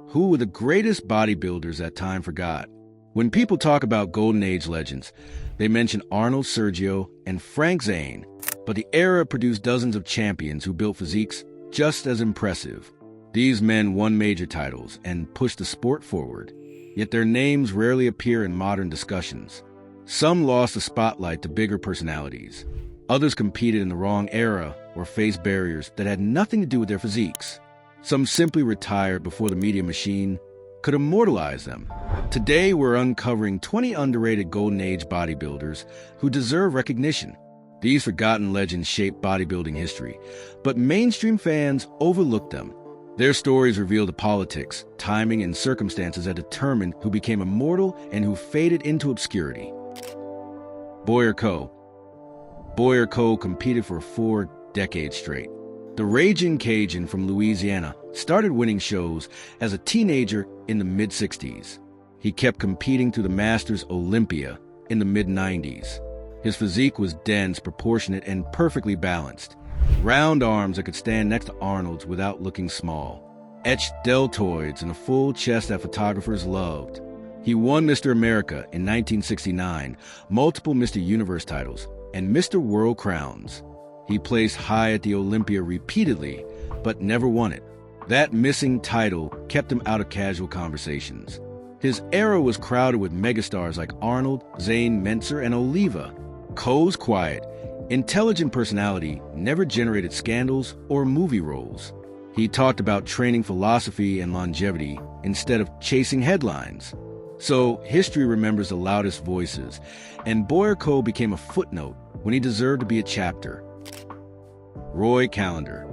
Who were the greatest bodybuilders that time forgot? When people talk about Golden Age legends, they mention Arnold, Sergio, and Frank Zane, but the era produced dozens of champions who built physiques just as impressive. These men won major titles and pushed the sport forward, yet their names rarely appear in modern discussions. Some lost the spotlight to bigger personalities. Others competed in the wrong era or faced barriers that had nothing to do with their physiques. Some simply retired before the media machine could immortalize them. Today, we're uncovering 20 underrated Golden Age bodybuilders who deserve recognition. These forgotten legends shaped bodybuilding history, but mainstream fans overlooked them. Their stories reveal the politics, timing, and circumstances that determined who became immortal and who faded into obscurity. Boyer Coe. Boyer Coe competed for 4 decades straight. The Ragin Cajun from Louisiana started winning shows as a teenager in the mid-60s. He kept competing through the Masters Olympia in the mid-90s. His physique was dense, proportionate, and perfectly balanced. Round arms that could stand next to Arnold's without looking small. Etched deltoids and a full chest that photographers loved. He won Mr. America in 1969, multiple Mr. Universe titles, and Mr. World crowns. He placed high at the Olympia repeatedly, but never won it. That missing title kept him out of casual conversations. His era was crowded with megastars like Arnold, Zane, Mentzer, and Oliva. Coe's quiet, intelligent personality never generated scandals or movie roles. He talked about training philosophy and longevity instead of chasing headlines. So history remembers the loudest voices, and Boyer Coe became a footnote when he deserved to be a chapter. Callender.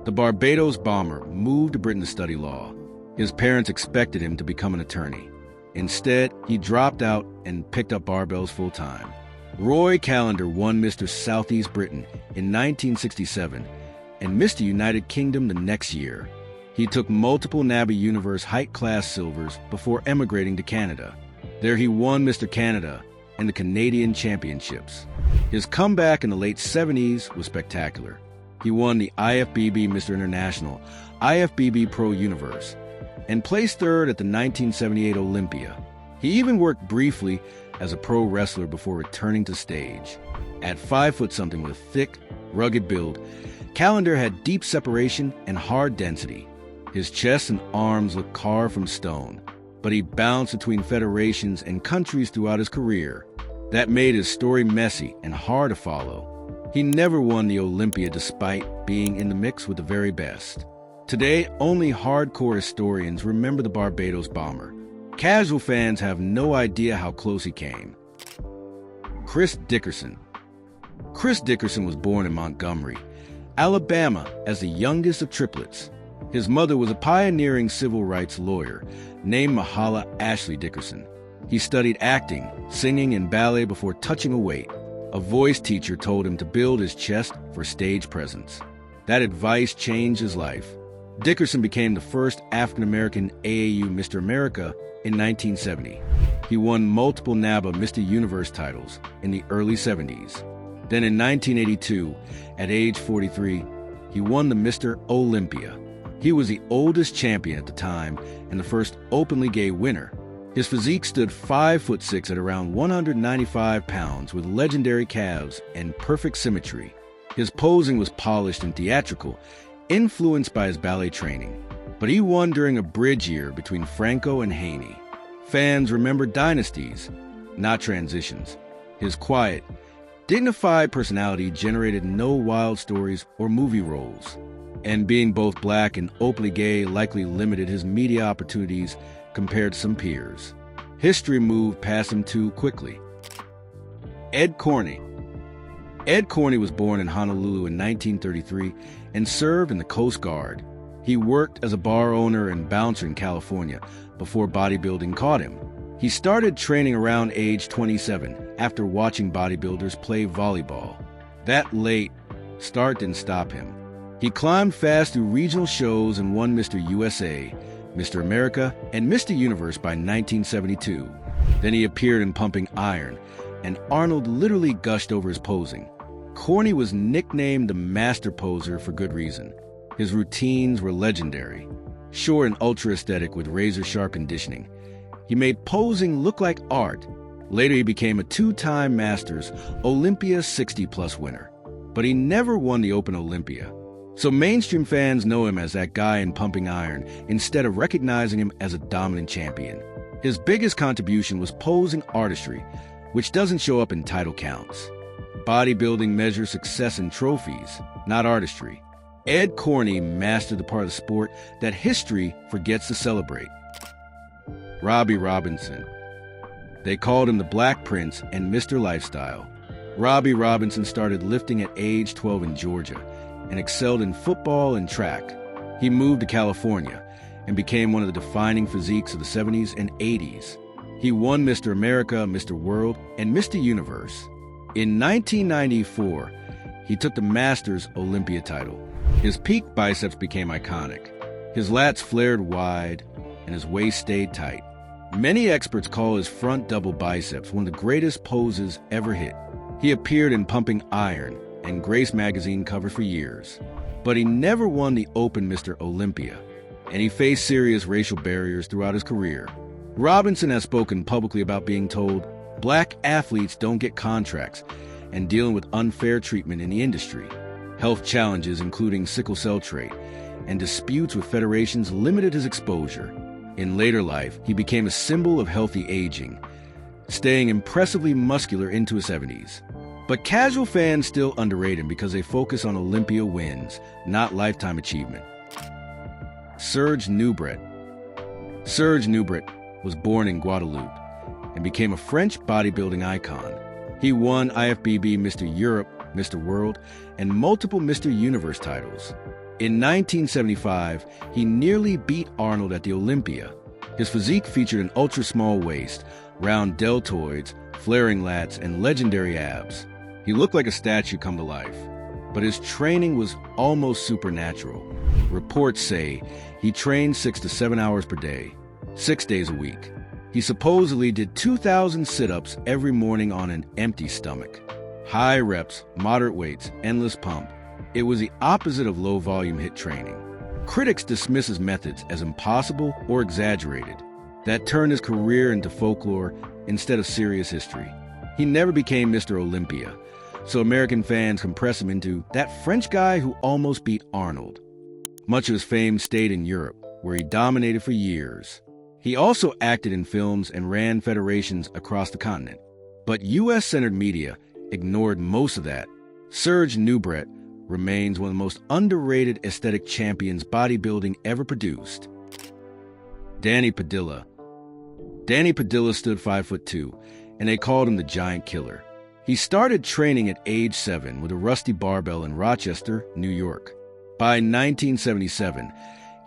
The Barbados Bomber moved to Britain to study law. His parents expected him to become an attorney. Instead, he dropped out and picked up barbells full-time. Callender won Mr. Southeast Britain in 1967 and Mr. United Kingdom the next year. He took multiple NABBA Universe height-class silvers before emigrating to Canada. There he won Mr. Canada and the Canadian Championships. His comeback in the late 70s was spectacular. He won the IFBB Mr. International, IFBB Pro Universe, and placed third at the 1978 Olympia. He even worked briefly as a pro wrestler before returning to stage. At 5'something with a thick, rugged build, Callender had deep separation and hard density. His chest and arms looked carved from stone, but he bounced between federations and countries throughout his career. That made his story messy and hard to follow. He never won the Olympia despite being in the mix with the very best. Today, only hardcore historians remember the Barbados Bomber. Casual fans have no idea how close he came. Dickerson. Dickerson was born in Montgomery, Alabama, as the youngest of triplets. His mother was a pioneering civil rights lawyer named Mahala Ashley Dickerson. He studied acting, singing, and ballet before touching a weight. A voice teacher told him to build his chest for stage presence. That advice changed his life. Dickerson became the first African-American AAU Mr. America in 1970. He won multiple NABBA Mr. Universe titles in the early 70s. Then in 1982, at age 43, he won the Mr. Olympia. He was the oldest champion at the time and the first openly gay winner. His physique stood 5'6" at around 195 pounds with legendary calves and perfect symmetry. His posing was polished and theatrical, influenced by his ballet training. But he won during a bridge year between Franco and Haney. Fans remember dynasties, not transitions. His quiet, dignified personality generated no wild stories or movie roles. And being both black and openly gay likely limited his media opportunities compared to some peers. History moved past him too quickly. Ed Corney. Ed Corney was born in Honolulu in 1933 and served in the Coast Guard. He worked as a bar owner and bouncer in California before bodybuilding caught him. He started training around age 27 after watching bodybuilders play volleyball. That late start didn't stop him. He climbed fast through regional shows and won Mr. USA, Mr. America, and Mr. Universe by 1972. Then he appeared in Pumping Iron, and Arnold literally gushed over his posing. Corney was nicknamed the master poser for good reason. His routines were legendary. short and ultra-aesthetic with razor-sharp conditioning. He made posing look like art. Later, he became a two-time Masters Olympia 60-plus winner. But he never won the Open Olympia. So mainstream fans know him as that guy in pumping iron instead of recognizing him as a dominant champion. His biggest contribution was posing artistry, which doesn't show up in title counts. Bodybuilding measures success in trophies, not artistry. Ed Corney mastered the part of the sport that history forgets to celebrate. Robbie Robinson. They called him the Black Prince and Mr. Lifestyle. Robbie Robinson started lifting at age 12 in Georgia and excelled in football and track. He moved to California and became one of the defining physiques of the 70s and 80s. He won Mr. America, Mr. World, and Mr. Universe. In 1994, he took the Masters Olympia title. His peak biceps became iconic. His lats flared wide, and his waist stayed tight. Many experts call his front double biceps one of the greatest poses ever hit. He appeared in Pumping Iron and Grace magazine cover for years. But he never won the Open Mr. Olympia, and he faced serious racial barriers throughout his career. Robinson has spoken publicly about being told black athletes don't get contracts and dealing with unfair treatment in the industry. Health challenges, including sickle cell trait, and disputes with federations limited his exposure. In later life, he became a symbol of healthy aging, staying impressively muscular into his 70s. But casual fans still underrate him because they focus on Olympia wins, not lifetime achievement. Serge Nubret. Serge Nubret was born in Guadeloupe and became a French bodybuilding icon. He won IFBB Mr. Europe, Mr. World, and multiple Mr. Universe titles. In 1975, he nearly beat Arnold at the Olympia. His physique featured an ultra-small waist, round deltoids, flaring lats, and legendary abs. He looked like a statue come to life, but his training was almost supernatural. Reports say he trained 6 to 7 hours per day, 6 days a week. He supposedly did 2,000 sit-ups every morning on an empty stomach. High reps, moderate weights, endless pump. It was the opposite of low-volume HIIT training. Critics dismiss his methods as impossible or exaggerated. That turned his career into folklore instead of serious history. He never became Mr. Olympia, so American fans compress him into that French guy who almost beat Arnold. Much of his fame stayed in Europe, where he dominated for years. He also acted in films and ran federations across the continent. But U.S.-centered media ignored most of that. Serge Nubret remains one of the most underrated aesthetic champions bodybuilding ever produced. Danny Padilla. Danny Padilla stood 5'2", and they called him the Giant Killer. He started training at age 7 with a rusty barbell in Rochester, New York. By 1977,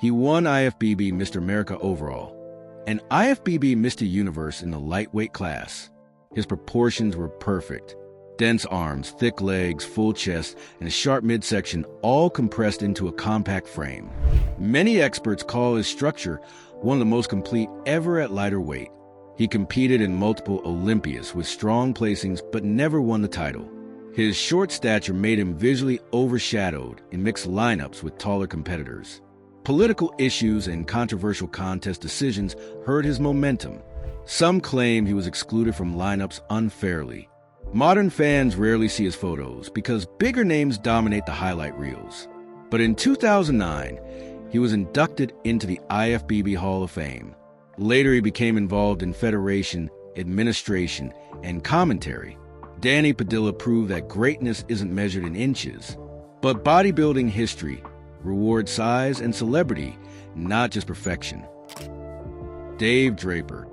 he won IFBB Mr. America overall and IFBB Mr. Universe in the lightweight class. His proportions were perfect. Dense arms, thick legs, full chest, and a sharp midsection all compressed into a compact frame. Many experts call his structure one of the most complete ever at lighter weight. He competed in multiple Olympias with strong placings but never won the title. His short stature made him visually overshadowed in mixed lineups with taller competitors. Political issues and controversial contest decisions hurt his momentum. Some claim he was excluded from lineups unfairly. Modern fans rarely see his photos because bigger names dominate the highlight reels. But in 2009, he was inducted into the IFBB Hall of Fame. Later, he became involved in federation, administration, and commentary. Danny Padilla proved that greatness isn't measured in inches, but bodybuilding history rewards size and celebrity, not just perfection. Dave Draper.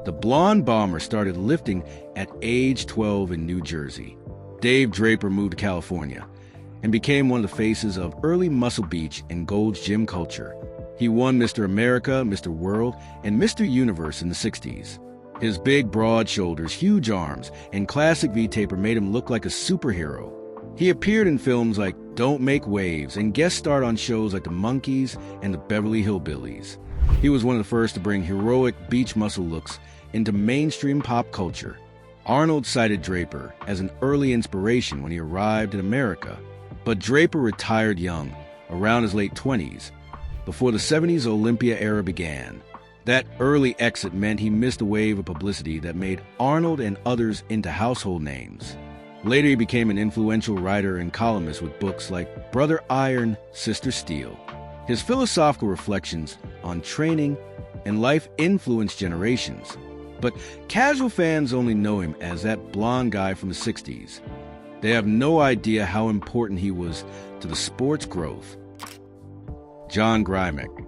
The blonde bomber started lifting at age 12 in New Jersey. Dave Draper moved to California and became one of the faces of early Muscle Beach and Gold's Gym culture. He won Mr. America, Mr. World, and Mr. Universe in the 60s. His big, broad shoulders, huge arms, and classic V-taper made him look like a superhero. He appeared in films like Don't Make Waves and guest starred on shows like The Monkees and the Beverly Hillbillies. He was one of the first to bring heroic beach muscle looks into mainstream pop culture. Arnold cited Draper as an early inspiration when he arrived in America, but Draper retired young, around his late 20s. before the 70s Olympia era began. That early exit meant he missed a wave of publicity that made Arnold and others into household names. Later, he became an influential writer and columnist with books like Brother Iron, Sister Steel. His philosophical reflections on training and life influenced generations. But casual fans only know him as that blonde guy from the 60s. They have no idea how important he was to the sport's growth. John Grimek.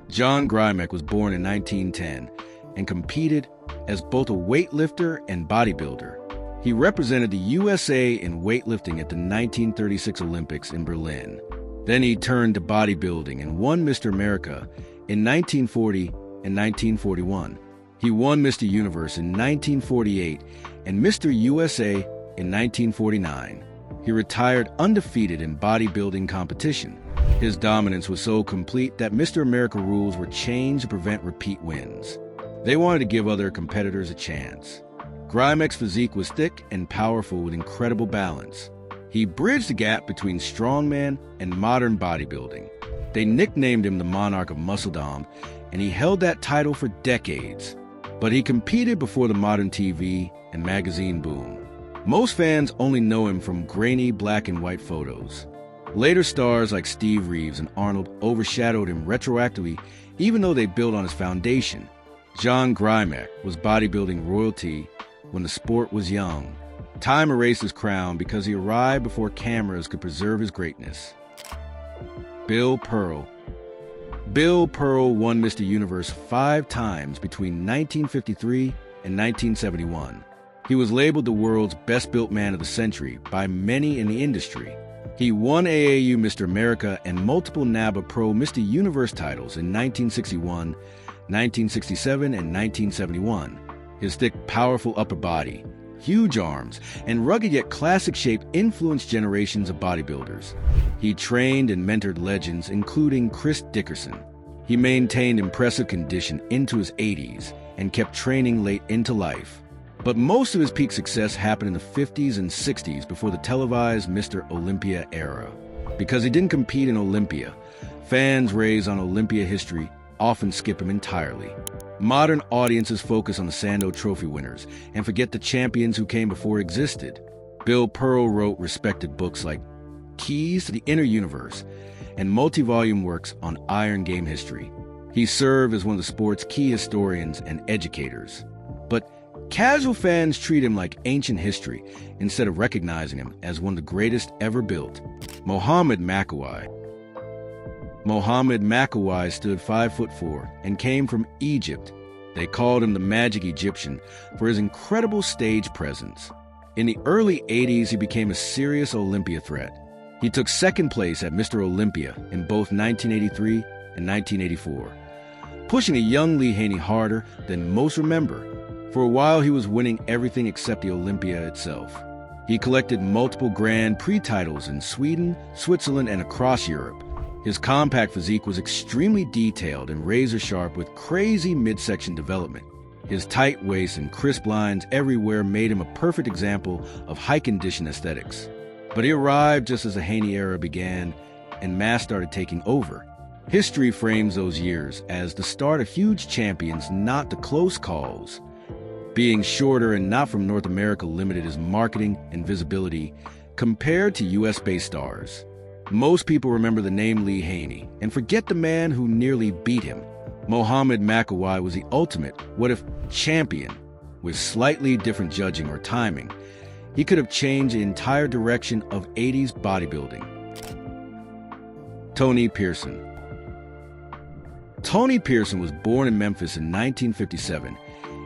John Grimek was born in 1910 and competed as both a weightlifter and bodybuilder. He represented the USA in weightlifting at the 1936 Olympics in Berlin. Then he turned to bodybuilding and won Mr. America in 1940 and 1941. He won Mr. Universe in 1948 and Mr. USA in 1949. He retired undefeated in bodybuilding competition. His dominance was so complete that Mr. America rules were changed to prevent repeat wins. They wanted to give other competitors a chance. Grimek's physique was thick and powerful with incredible balance. He bridged the gap between strongman and modern bodybuilding. They nicknamed him the Monarch of Muscledom, and he held that title for decades. But he competed before the modern TV and magazine boom. Most fans only know him from grainy black and white photos. Later stars like Steve Reeves and Arnold overshadowed him retroactively, even though they built on his foundation. John Grimek was bodybuilding royalty when the sport was young. Time erased his crown because he arrived before cameras could preserve his greatness. Bill Pearl. Bill Pearl won Mr. Universe 5 times between 1953 and 1971. He was labeled the world's best-built man of the century by many in the industry. He won AAU Mr. America and multiple NABA Pro Mr. Universe titles in 1961, 1967, and 1971. His thick, powerful upper body, huge arms, and rugged yet classic shape influenced generations of bodybuilders. He trained and mentored legends, including Chris Dickerson. He maintained impressive condition into his 80s and kept training late into life. But most of his peak success happened in the 50s and 60s before the televised Mr. Olympia era. Because he didn't compete in Olympia, fans raised on Olympia history often skip him entirely. Modern audiences focus on the Sando Trophy winners and forget the champions who came before existed. Bill Pearl wrote respected books like Keys to the Inner Universe and multi-volume works on Iron Game history. He served as one of the sport's key historians and educators. But casual fans treat him like ancient history instead of recognizing him as one of the greatest ever built. Mohammed Makawai. Mohammed Makawai stood 5'4" and came from Egypt. They called him the Magic Egyptian for his incredible stage presence. In the early 80s, he became a serious Olympia threat. He took second place at Mr. Olympia in both 1983 and 1984, pushing a young Lee Haney harder than most remember. For a while, he was winning everything except the Olympia itself. He collected multiple Grand Prix titles in Sweden, Switzerland, and across Europe. His compact physique was extremely detailed and razor-sharp with crazy midsection development. His tight waist and crisp lines everywhere made him a perfect example of high-condition aesthetics. But he arrived just as the Haney era began and mass started taking over. History frames those years as the start of huge champions, not the close calls. Being shorter and not from North America limited his marketing and visibility compared to US-based stars. Most people remember the name Lee Haney and forget the man who nearly beat him. Mohammed Makawai was the ultimate what-if champion. With slightly different judging or timing, he could have changed the entire direction of 80s bodybuilding. Tony Pearson. Tony Pearson was born in Memphis in 1957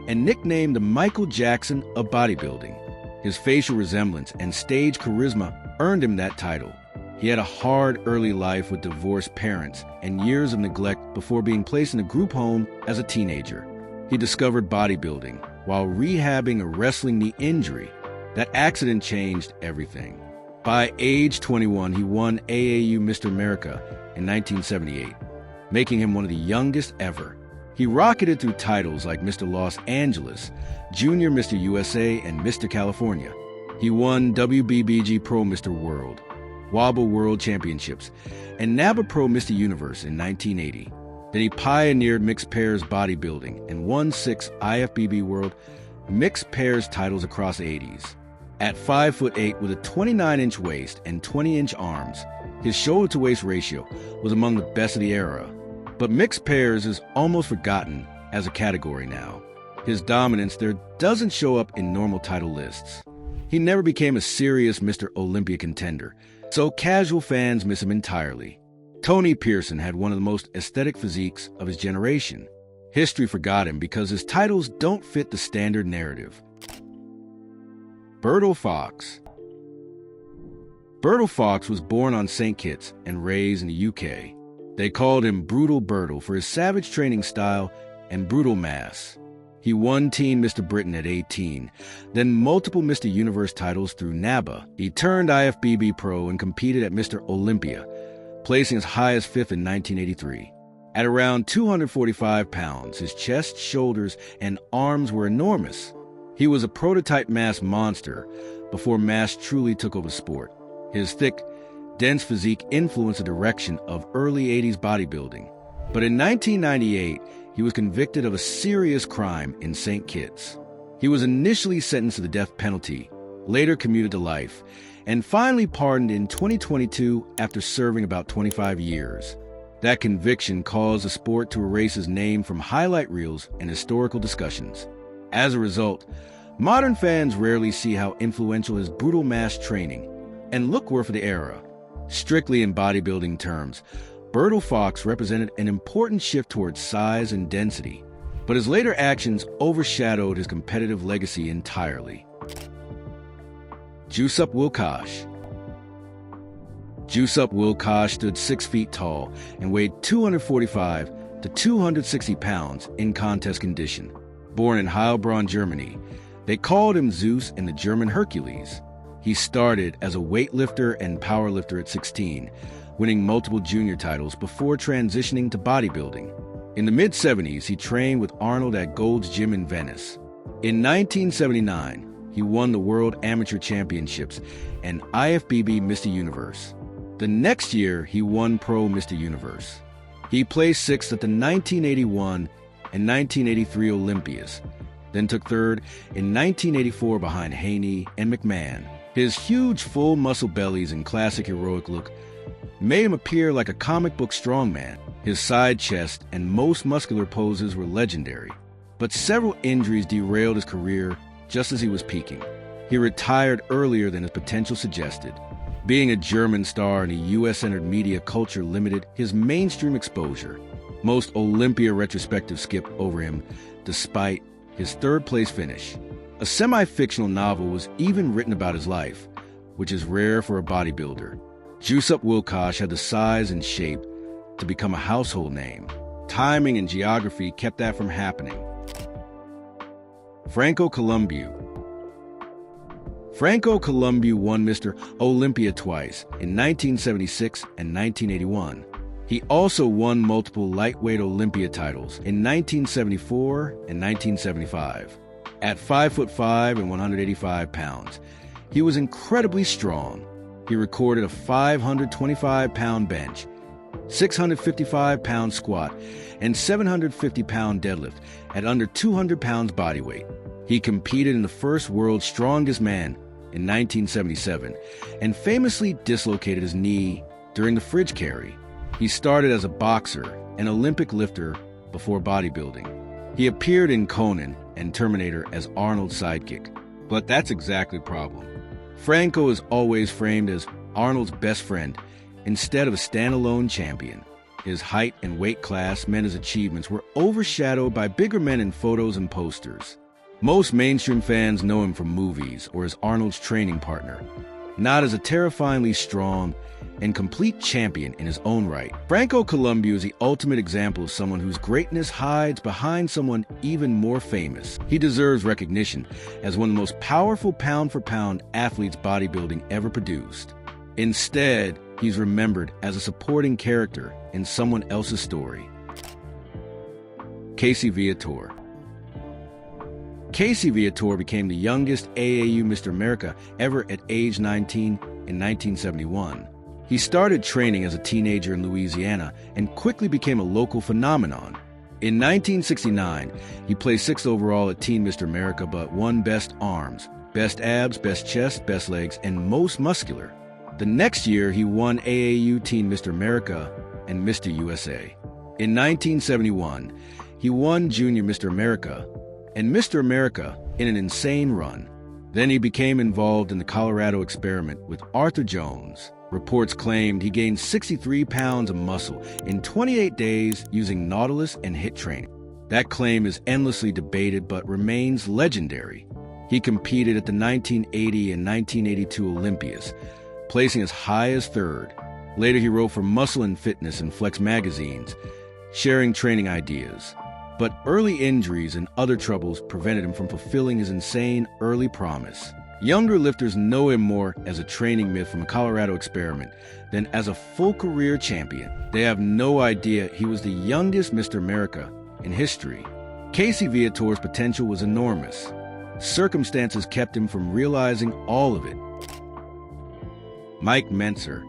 and nicknamed the Michael Jackson of bodybuilding. His facial resemblance and stage charisma earned him that title. He had a hard early life with divorced parents and years of neglect before being placed in a group home as a teenager. He discovered bodybuilding while rehabbing a wrestling knee injury. That accident changed everything. By age 21, he won AAU Mr. America in 1978, making him one of the youngest ever. He rocketed through titles like Mr. Los Angeles, Junior Mr. USA, and Mr. California. He won WBBG Pro Mr. World. Wobble World Championships, and NABA Pro Mr. Universe in 1980. Then he pioneered mixed pairs bodybuilding and won 6 IFBB World Mixed Pairs titles across the 80s. At 5'8" with a 29-inch waist and 20-inch arms, his shoulder-to-waist ratio was among the best of the era. But mixed pairs is almost forgotten as a category now. His dominance there doesn't show up in normal title lists. He never became a serious Mr. Olympia contender, so casual fans miss him entirely. Tony Pearson had one of the most aesthetic physiques of his generation. History forgot him because his titles don't fit the standard narrative. Bertil Fox. Bertil Fox was born on St. Kitts and raised in the UK. They called him Brutal Bertil for his savage training style and brutal mass. He won Teen Mr. Britain at 18, then multiple Mr. Universe titles through NABA. He turned IFBB Pro and competed at Mr. Olympia, placing as high as 5th in 1983. At around 245 pounds, his chest, shoulders, and arms were enormous. He was a prototype mass monster before mass truly took over the sport. His thick, dense physique influenced the direction of early 80s bodybuilding. But in 1998, he was convicted of a serious crime in St. Kitts. He was initially sentenced to the death penalty, later commuted to life, and finally pardoned in 2022 after serving about 25 years. That conviction caused the sport to erase his name from highlight reels and historical discussions. As a result, modern fans rarely see how influential his brutal mass training and look were for the era. Strictly in bodybuilding terms, Bertil Fox represented an important shift towards size and density, but his later actions overshadowed his competitive legacy entirely. Juice Up Wilcosh. Juice Up Wilcosh stood 6 feet tall and weighed 245 to 260 pounds in contest condition. Born in Heilbronn, Germany, they called him Zeus and the German Hercules. He started as a weightlifter and powerlifter at 16, winning multiple junior titles before transitioning to bodybuilding. In the mid-70s, he trained with Arnold at Gold's Gym in Venice. In 1979, he won the World Amateur Championships and IFBB Mr. Universe. The next year, he won Pro Mr. Universe. He placed 6th at the 1981 and 1983 Olympias, then took 3rd in 1984 behind Haney and McMahon. His huge, full muscle bellies and classic heroic look made him appear like a comic book strongman. His side chest and most muscular poses were legendary, but several injuries derailed his career just as he was peaking. He retired earlier than his potential suggested. Being a German star in a US-centered media culture limited his mainstream exposure. Most Olympia retrospectives skip over him, despite his 3rd-place finish. A semi-fictional novel was even written about his life, which is rare for a bodybuilder. Juice Up Wilcosh had the size and shape to become a household name. Timing and geography kept that from happening. Franco Columbu. Franco Columbu won Mr. Olympia twice, in 1976 and 1981. He also won multiple lightweight Olympia titles in 1974 and 1975. At 5'5" and 185 pounds, he was incredibly strong. He recorded a 525-pound bench, 655-pound squat, and 750-pound deadlift at under 200 pounds body weight. He competed in the first World's Strongest Man in 1977 and famously dislocated his knee during the fridge carry. He started as a boxer and Olympic lifter before bodybuilding. He appeared in Conan and Terminator as Arnold's sidekick. But that's exactly the problem. Franco is always framed as Arnold's best friend instead of a standalone champion. His height and weight class meant his achievements were overshadowed by bigger men in photos and posters. Most mainstream fans know him from movies or as Arnold's training partner, not as a terrifyingly strong and complete champion in his own right. Franco Columbu is the ultimate example of someone whose greatness hides behind someone even more famous. He deserves recognition as one of the most powerful pound-for-pound athletes bodybuilding ever produced. Instead, he's remembered as a supporting character in someone else's story. Casey Viator. Casey Viator became the youngest AAU Mr. America ever at age 19 in 1971. He started training as a teenager in Louisiana and quickly became a local phenomenon. In 1969, he placed 6th overall at Teen Mr. America but won Best Arms, Best Abs, Best Chest, Best Legs, and Most Muscular. The next year, he won AAU Teen Mr. America and Mr. USA. In 1971, he won Junior Mr. America and Mr. America in an insane run. Then he became involved in the Colorado experiment with Arthur Jones. Reports claimed he gained 63 pounds of muscle in 28 days using Nautilus and HIIT training. That claim is endlessly debated but remains legendary. He competed at the 1980 and 1982 Olympias, placing as high as 3rd. Later he wrote for Muscle and Fitness and Flex magazines, sharing training ideas. But early injuries and other troubles prevented him from fulfilling his insane early promise. Younger lifters know him more as a training myth from a Colorado experiment than as a full career champion. They have no idea he was the youngest Mr. America in history. Casey Viator's potential was enormous. Circumstances kept him from realizing all of it. Mike Mentzer.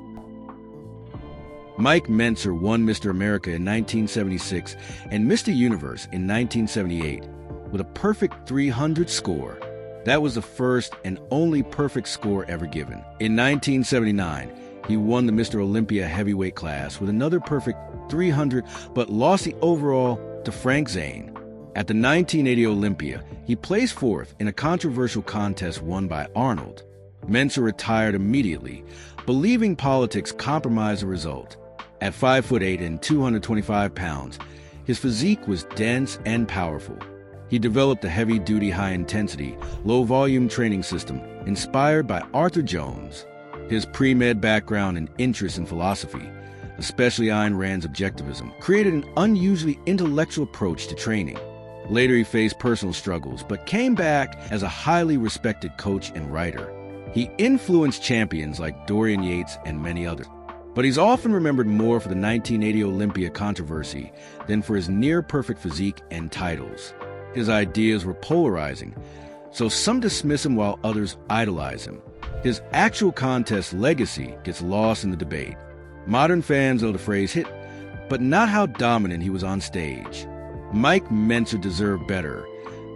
Mike Mentzer won Mr. America in 1976 and Mr. Universe in 1978 with a perfect 300 score. That was the first and only perfect score ever given. In 1979, he won the Mr. Olympia heavyweight class with another perfect 300, but lost the overall to Frank Zane. At the 1980 Olympia, he placed 4th in a controversial contest won by Arnold. Mentzer retired immediately, believing politics compromised the result. At 5'8" and 225 pounds, his physique was dense and powerful. He developed a heavy-duty, high-intensity, low-volume training system inspired by Arthur Jones. His pre-med background and interest in philosophy, especially Ayn Rand's objectivism, created an unusually intellectual approach to training. Later he faced personal struggles, but came back as a highly respected coach and writer. He influenced champions like Dorian Yates and many others. But he's often remembered more for the 1980 Olympia controversy than for his near-perfect physique and titles. His ideas were polarizing, so some dismiss him while others idolize him. His actual contest legacy gets lost in the debate. Modern fans know the phrase hit, but not how dominant he was on stage. Mike Mentzer deserved better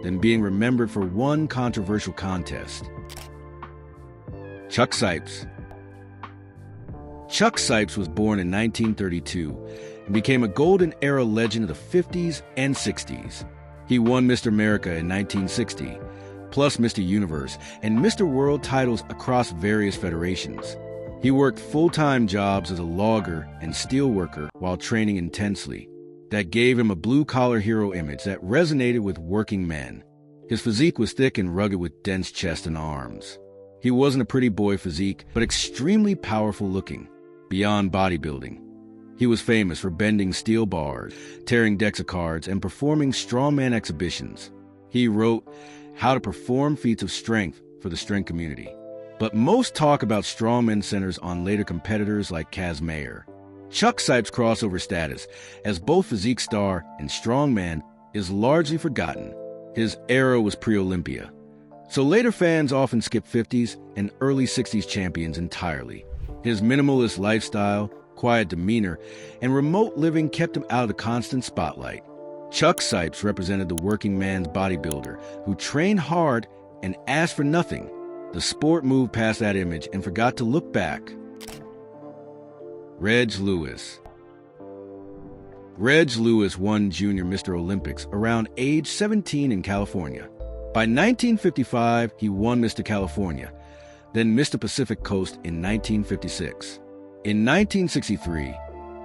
than being remembered for one controversial contest. Chuck Sipes. Chuck Sipes was born in 1932 and became a golden era legend of the 50s and 60s. He won Mr. America in 1960, plus Mr. Universe and Mr. World titles across various federations. He worked full-time jobs as a logger and steelworker while training intensely. That gave him a blue-collar hero image that resonated with working men. His physique was thick and rugged with dense chest and arms. He wasn't a pretty boy physique, but extremely powerful looking, beyond bodybuilding. He was famous for bending steel bars, tearing decks of cards, and performing strongman exhibitions. He wrote How to Perform Feats of Strength for the strength community. But most talk about strongman centers on later competitors like Kaz Mayer. Chuck Sipes' crossover status as both physique star and strongman is largely forgotten. His era was pre-Olympia, so later fans often skip 50s and early 60s champions entirely. His minimalist lifestyle, quiet demeanor, and remote living kept him out of the constant spotlight. Chuck Sipes represented the working man's bodybuilder who trained hard and asked for nothing. The sport moved past that image and forgot to look back. Reg Lewis. Reg Lewis won Junior Mr. Olympics around age 17 in California. By 1955, he won Mr. California, then Mr. Pacific Coast in 1956. In 1963,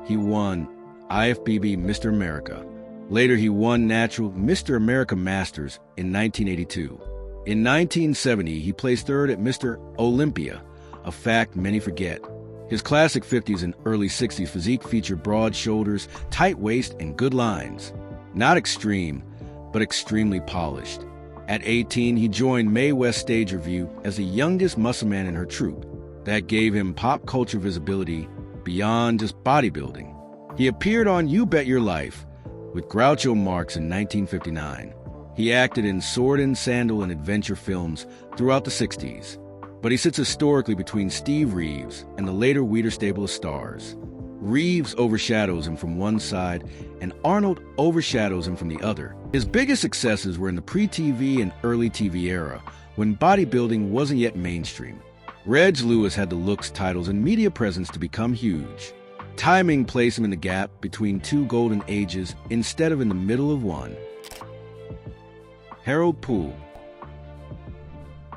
he won IFBB Mr. America. Later, he won Natural Mr. America Masters in 1982. In 1970, he placed 3rd at Mr. Olympia, a fact many forget. His classic 50s and early 60s physique featured broad shoulders, tight waist, and good lines. Not extreme, but extremely polished. At 18, he joined Mae West Stage Review as the youngest muscle man in her troupe. That gave him pop culture visibility beyond just bodybuilding. He appeared on You Bet Your Life with Groucho Marx in 1959. He acted in sword and sandal and adventure films throughout the 60s. but he sits historically between Steve Reeves and the later Weider stable of stars. Reeves overshadows him from one side, and Arnold overshadows him from the other. His biggest successes were in the pre-TV and early TV era, when bodybuilding wasn't yet mainstream. Reg Lewis had the looks, titles, and media presence to become huge. Timing placed him in the gap between two golden ages instead of in the middle of one. Harold Poole.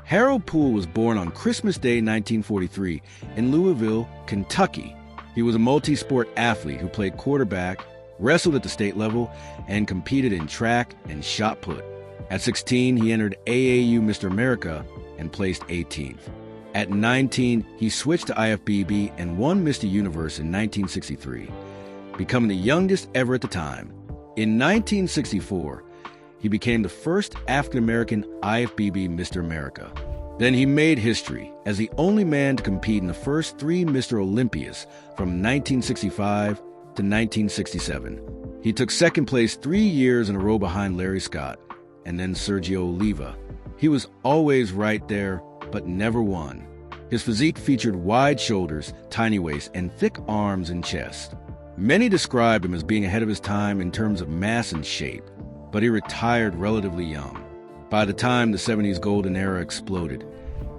Harold Poole was born on Christmas Day 1943 in Louisville, Kentucky. He was a multi-sport athlete who played quarterback, wrestled at the state level, and competed in track and shot put. At 16, he entered AAU Mr. America and placed 18th. At 19, he switched to IFBB and won Mr. Universe in 1963, becoming the youngest ever at the time. In 1964, he became the first African-American IFBB Mr. America. Then he made history as the only man to compete in the first 3 Mr. Olympias from 1965 to 1967. He took second place 3 years in a row behind Larry Scott and then Sergio Oliva. He was always right there, but never won. His physique featured wide shoulders, tiny waist, and thick arms and chest. Many described him as being ahead of his time in terms of mass and shape, but he retired relatively young. By the time the 70s golden era exploded,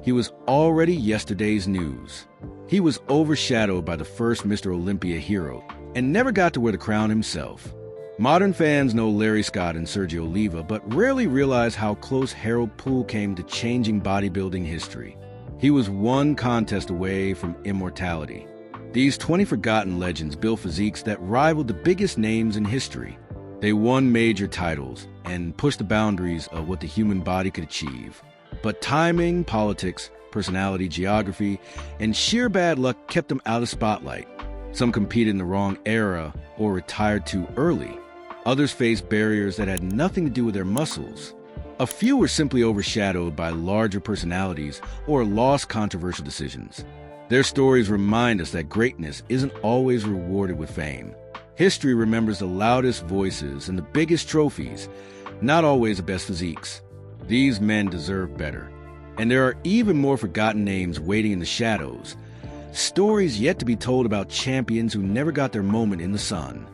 he was already yesterday's news. He was overshadowed by the first Mr. Olympia hero and never got to wear the crown himself. Modern fans know Larry Scott and Sergio Oliva, but rarely realize how close Harold Poole came to changing bodybuilding history. He was one contest away from immortality. These 20 forgotten legends built physiques that rivaled the biggest names in history. They won major titles and pushed the boundaries of what the human body could achieve. But timing, politics, personality, geography, and sheer bad luck kept them out of spotlight. Some competed in the wrong era or retired too early. Others faced barriers that had nothing to do with their muscles. A few were simply overshadowed by larger personalities or lost controversial decisions. Their stories remind us that greatness isn't always rewarded with fame. History remembers the loudest voices and the biggest trophies, not always the best physiques. These men deserve better. And there are even more forgotten names waiting in the shadows. Stories yet to be told about champions who never got their moment in the sun.